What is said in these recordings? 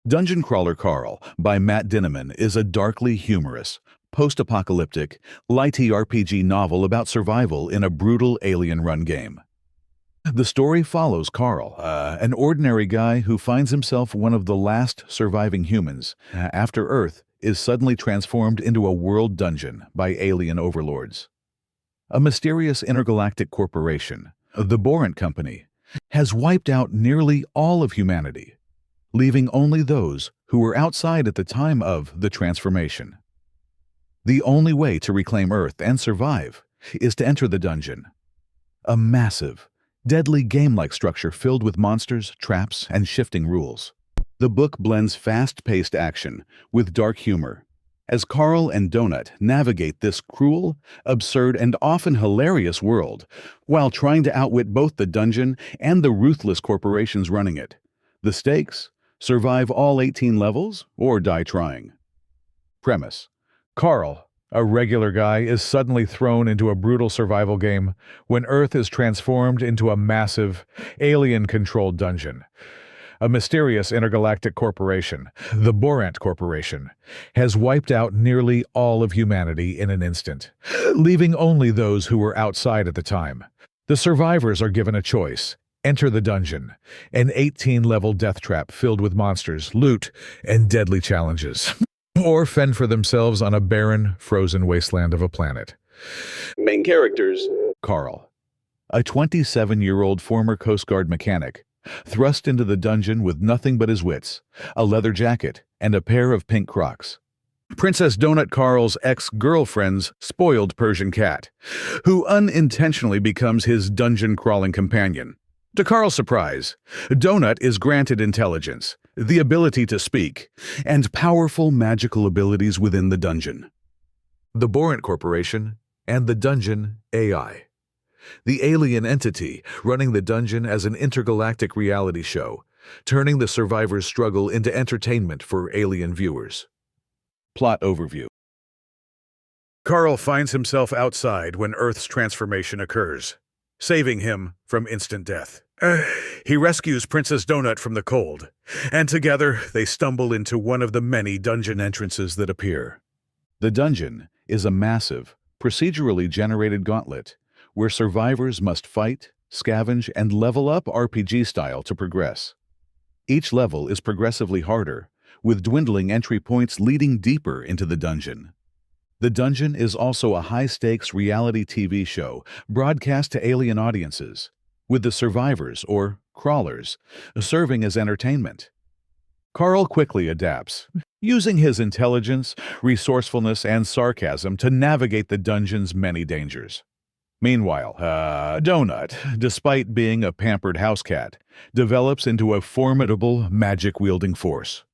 Dungeon Crawler Carl by Matt Dinniman is a darkly humorous, post-apocalyptic, LitRPG novel about survival in a brutal alien-run game. The story follows Carl, an ordinary guy who finds himself one of the last surviving humans after Earth is suddenly transformed into a world dungeon by alien overlords. A mysterious intergalactic corporation, the Borant Company, has wiped out nearly all of humanity, leaving only those who were outside at the time of the transformation. The only way to reclaim Earth and survive is to enter the dungeon, a massive, deadly game-like structure filled with monsters, traps, and shifting rules. The book blends fast-paced action with dark humor as Carl and Donut navigate this cruel, absurd, and often hilarious world while trying to outwit both the dungeon and the ruthless corporations running it. The stakes: survive all 18 levels or die trying. Premise: Carl, a regular guy, is suddenly thrown into a brutal survival game when Earth is transformed into a massive, alien-controlled dungeon. A mysterious intergalactic corporation, the Borant Corporation, has wiped out nearly all of humanity in an instant, leaving only those who were outside at the time. The survivors are given a choice: enter the dungeon, an 18-level death trap filled with monsters, loot, and deadly challenges, or fend for themselves on a barren, frozen wasteland of a planet. Main characters: Carl, a 27-year-old former Coast Guard mechanic, thrust into the dungeon with nothing but his wits, a leather jacket, and a pair of pink Crocs. Princess Donut, Carl's ex-girlfriend's spoiled Persian cat, who unintentionally becomes his dungeon-crawling companion. To Carl's surprise, Donut is granted intelligence, the ability to speak, and powerful magical abilities within the dungeon. The Borant Corporation and the Dungeon AI, the alien entity running the dungeon as an intergalactic reality show, turning the survivors' struggle into entertainment for alien viewers. Plot overview. Carl finds himself outside when Earth's transformation occurs, saving him from instant death. He rescues Princess Donut from the cold, and together they stumble into one of the many dungeon entrances that appear. The dungeon is a massive, procedurally generated gauntlet where survivors must fight, scavenge, and level up RPG style to progress. Each level is progressively harder, with dwindling entry points leading deeper into the dungeon. The dungeon is also a high-stakes reality TV show broadcast to alien audiences, with the survivors, or crawlers, serving as entertainment. Carl quickly adapts, using his intelligence, resourcefulness, and sarcasm to navigate the dungeon's many dangers. Meanwhile, Donut, despite being a pampered house cat, develops into a formidable magic-wielding force.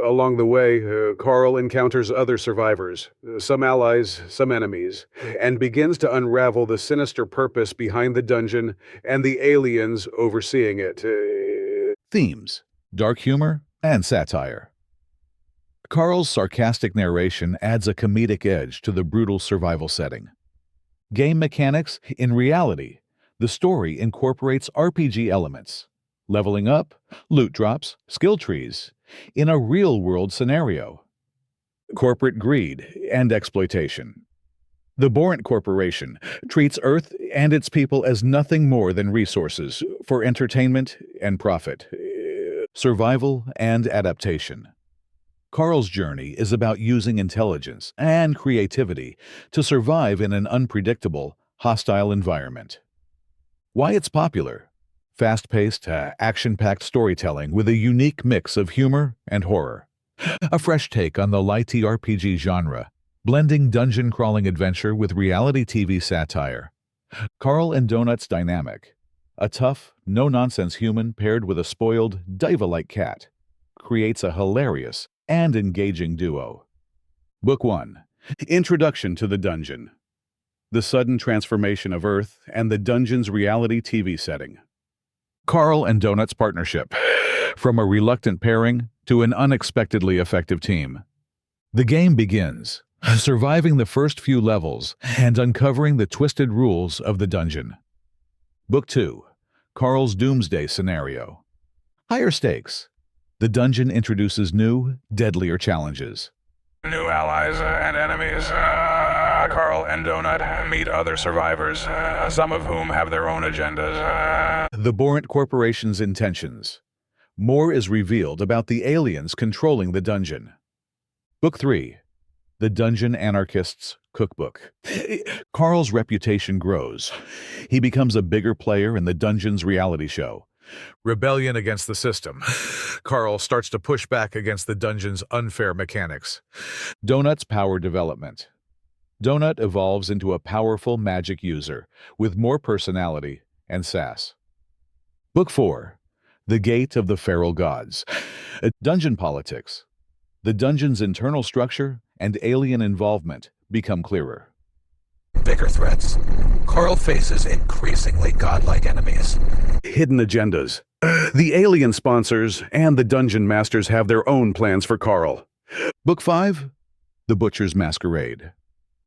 Along the way, Carl encounters other survivors, some allies, some enemies, and begins to unravel the sinister purpose behind the dungeon and the aliens overseeing it. Themes: dark humor and satire. Carl's sarcastic narration adds a comedic edge to the brutal survival setting. Game mechanics: in reality, the story incorporates RPG elements, leveling up, loot drops, skill trees, in a real-world scenario. Corporate greed and exploitation. The Borant Corporation treats Earth and its people as nothing more than resources for entertainment and profit, survival and adaptation. Carl's journey is about using intelligence and creativity to survive in an unpredictable, hostile environment. Why it's popular: fast-paced, action-packed storytelling with a unique mix of humor and horror. A fresh take on the LitRPG genre, blending dungeon-crawling adventure with reality TV satire. Carl and Donut's dynamic: a tough, no-nonsense human paired with a spoiled, diva-like cat, creates a hilarious and engaging duo. Book 1. Introduction to the Dungeon. The sudden transformation of Earth and the dungeon's reality TV setting. Carl and Donut's partnership, from a reluctant pairing to an unexpectedly effective team. The game begins, surviving the first few levels and uncovering the twisted rules of the dungeon. Book 2. Carl's Doomsday Scenario. Higher stakes. The dungeon introduces new, deadlier challenges. New allies and enemies. Carl and Donut meet other survivors, some of whom have their own agendas. The Borant Corporation's intentions. More is revealed about the aliens controlling the dungeon. Book 3. The Dungeon Anarchist's Cookbook. Carl's reputation grows. He becomes a bigger player in the dungeon's reality show. Rebellion against the system. Carl starts to push back against the dungeon's unfair mechanics. Donut's power development. Donut evolves into a powerful magic user with more personality and sass. Book 4. The Gate of the Feral Gods. Dungeon politics. The dungeon's internal structure and alien involvement become clearer. Bigger threats. Carl faces increasingly godlike enemies. Hidden agendas. The alien sponsors and the dungeon masters have their own plans for Carl. Book 5. The Butcher's Masquerade.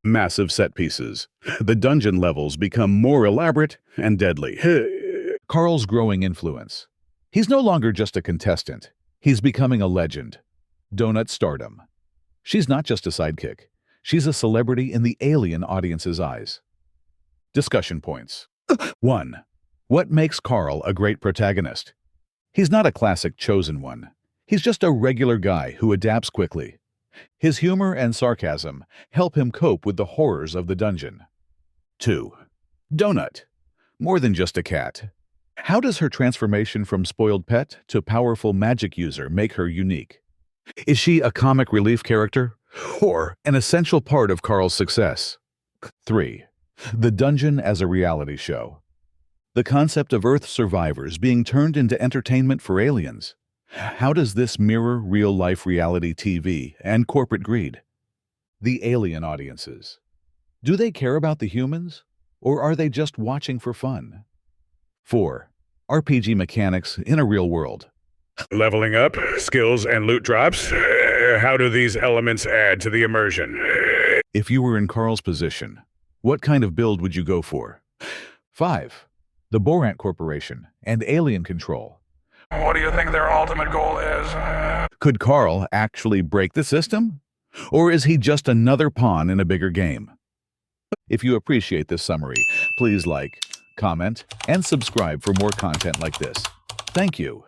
Massive set pieces. The dungeon levels become more elaborate and deadly. Carl's growing influence. He's no longer just a contestant. He's becoming a legend. Donut stardom. She's not just a sidekick. She's a celebrity in the alien audience's eyes. Discussion points. 1. What makes Carl a great protagonist? He's not a classic chosen one. He's just a regular guy who adapts quickly. His humor and sarcasm help him cope with the horrors of the dungeon. 2. Donut. More than just a cat. How does her transformation from spoiled pet to powerful magic user make her unique? Is she a comic relief character or an essential part of Carl's success? 3. The dungeon as a reality show. The concept of Earth survivors being turned into entertainment for aliens. How does this mirror real-life reality TV and corporate greed? The alien audiences. Do they care about the humans, or are they just watching for fun? 4. RPG mechanics in a real world. Leveling up, skills, and loot drops. How do these elements add to the immersion? If you were in Carl's position, what kind of build would you go for? 5. The Borant Corporation and alien control. What do you think their ultimate goal is? Could Carl actually break the system? Or is he just another pawn in a bigger game? If you appreciate this summary, please like, comment, and subscribe for more content like this. Thank you.